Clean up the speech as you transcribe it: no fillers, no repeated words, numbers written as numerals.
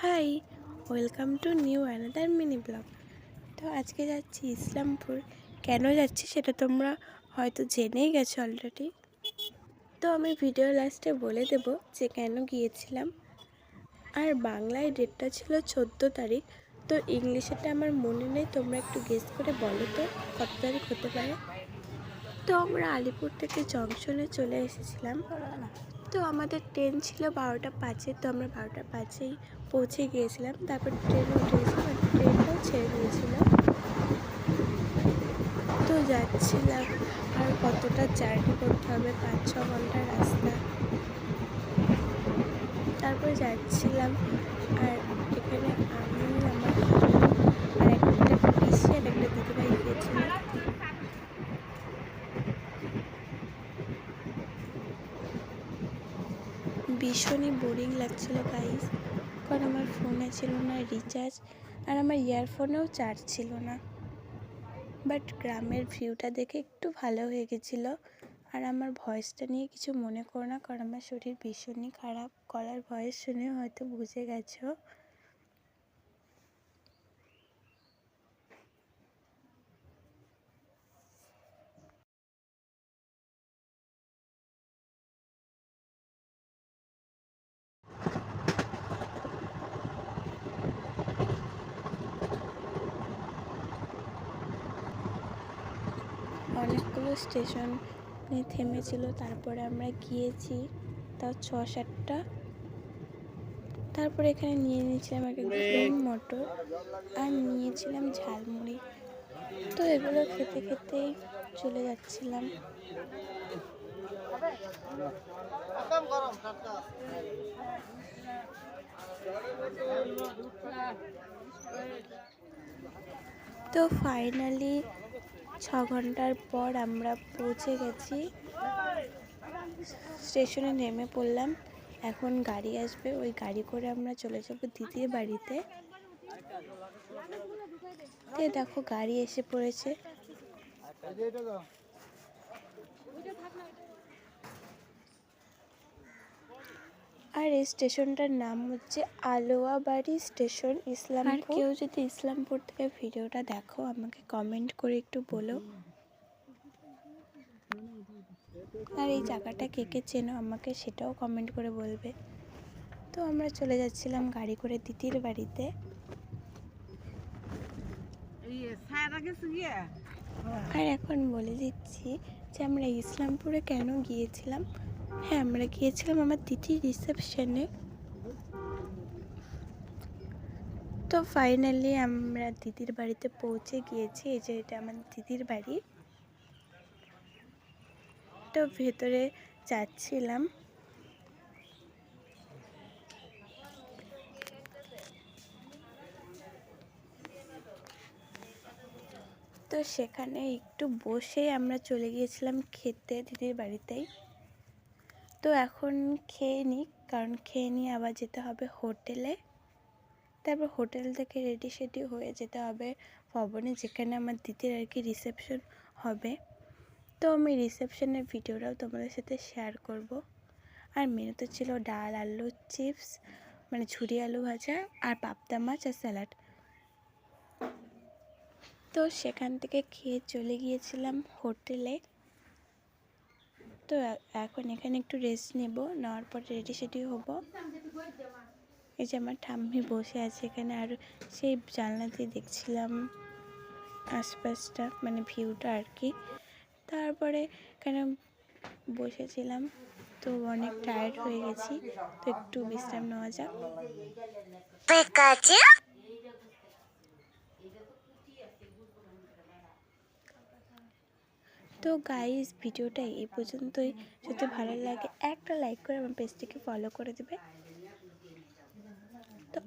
High, welcome to new another mini vlog. তো আজকে যাচ্ছি ইসলামপুর। কেন যাচ্ছি সেটা তোমরা হয়তো জেনেই গেছো অলরেডি। তো আমি ভিডিও লাস্টে বলে দেব যে কেন গিয়েছিলাম। আর বাংলায় ডেটটা ছিল 14 তারিখ, তো ইংলিশেটা আমার মনে নেই, তোমরা একটু গেস করে বলো তো কত তারিখ হতে পারে। তো আমরা আলিপুর থেকে জংশনে চলে এসেছিলাম। তো আমাদের ট্রেন ছিল 12টা 5-এ, তো আমরা 12টা 5-এই পৌঁছে গিয়েছিলাম। তারপর ট্রেনে উঠেছিলাম, ট্রেনটাও ছেড়ে দিয়েছিল। তো যাচ্ছিলাম, আর কতটা জার্নি করতে হবে, 5-6 ঘন্টার রাস্তা। তারপর যাচ্ছিলাম, আর এখানে আমি, আমার আর একটা পিসি আর একটা দিদিভাই গিয়েছিল। ভীষণই বোরিং লাগছিল গাইস, কারণ আমার ফোনে ছিল না রিচার্জ, আর আমার ইয়ারফোনেও চার্জ ছিল না। বাট গ্রামের ভিউটা দেখে একটু ভালো হয়ে গেছিলো। আর আমার ভয়েসটা নিয়ে কিছু মনে করো না, কারণ আমার শরীর ভীষণই খারাপ। গলার ভয়েস শুনে হয়তো বুঝে গেছো। অনেকগুলো স্টেশনে থেমেছিল, তারপরে আমরা গিয়েছি তাও 6-7টা। তারপরে এখানে নিয়ে নিয়েছিলাম একটা গ্রিন মটর, আর নিয়েছিলাম ঝালমুড়ি। তো এগুলো খেতে খেতেই চলে যাচ্ছিলাম। তো ফাইনালি 6 ঘন্টার পর আমরা পৌঁছে গেছি। স্টেশনে নেমে পড়লাম। এখন গাড়ি আসবে, ওই গাড়ি করে আমরা চলে যাব দিদির বাড়িতে। দেখো গাড়ি এসে পড়েছে। আর এই স্টেশনটার নাম হচ্ছে আলোয়াবাড়ি স্টেশন, ইসলামপুর। আর কেউ যদি ইসলামপুর থেকে ভিডিওটা দেখো, আমাকে কমেন্ট করে একটু বলো। আর এই জায়গাটা কে কে চেনো আমাকে সেটাও কমেন্ট করে বলবে। তো আমরা চলে যাচ্ছিলাম গাড়ি করে দিদির বাড়িতে। আর এখন বলে দিচ্ছি যে আমরা ইসলামপুরে কেন গিয়েছিলাম। হ্যাঁ, আমরা গিয়েছিলাম আমার দিদির রিসেপশনে। তো ফাইনালি আমরা দিদির বাড়িতে পৌঁছে গিয়েছি। এই যে এটা আমার দিদির বাড়ি। তো ভেতরে যাচ্ছিলাম। তো সেখানে একটু বসে আমরা চলে গিয়েছিলাম খেতে দিদির বাড়িতেই। তো এখন খেয়ে নিই, কারণ খেয়ে নিয়ে আবার যেতে হবে হোটেলে। তারপর হোটেল থেকে রেডি সেডি হয়ে যেতে হবে ভবনে, যেখানে আমার দিদির আর কি রিসেপশন হবে। তো আমি রিসেপশনের ভিডিওটাও তোমাদের সাথে শেয়ার করব। আর মেনুতে ছিল ডাল, আলু চিপস, মানে ঝুরি আলু ভাজা, আর পাবদা মাছ আর স্যালাড। তো সেখান থেকে খেয়ে চলে গিয়েছিলাম হোটেলে। তো এখন এখানে একটু রেস্ট নেওয়ার পর রেডি সেডি হবো। এই যে আমার ঠাম্মি বসে আছে এখানে, আর সেই জানলা দিয়ে দেখছিলাম আশপাশটা, মানে ভিউটা আর কি। তারপরে এখানে বসেছিলাম। তো অনেক টায়ার্ড হয়ে গেছি, তো একটু বিশ্রাম নেওয়া যাক। তো গাইস, ভিডিওটা এই পর্যন্তই। যদি ভালো লাগে একটা লাইক করে আমার পেজটিকে ফলো করে দেবে। তো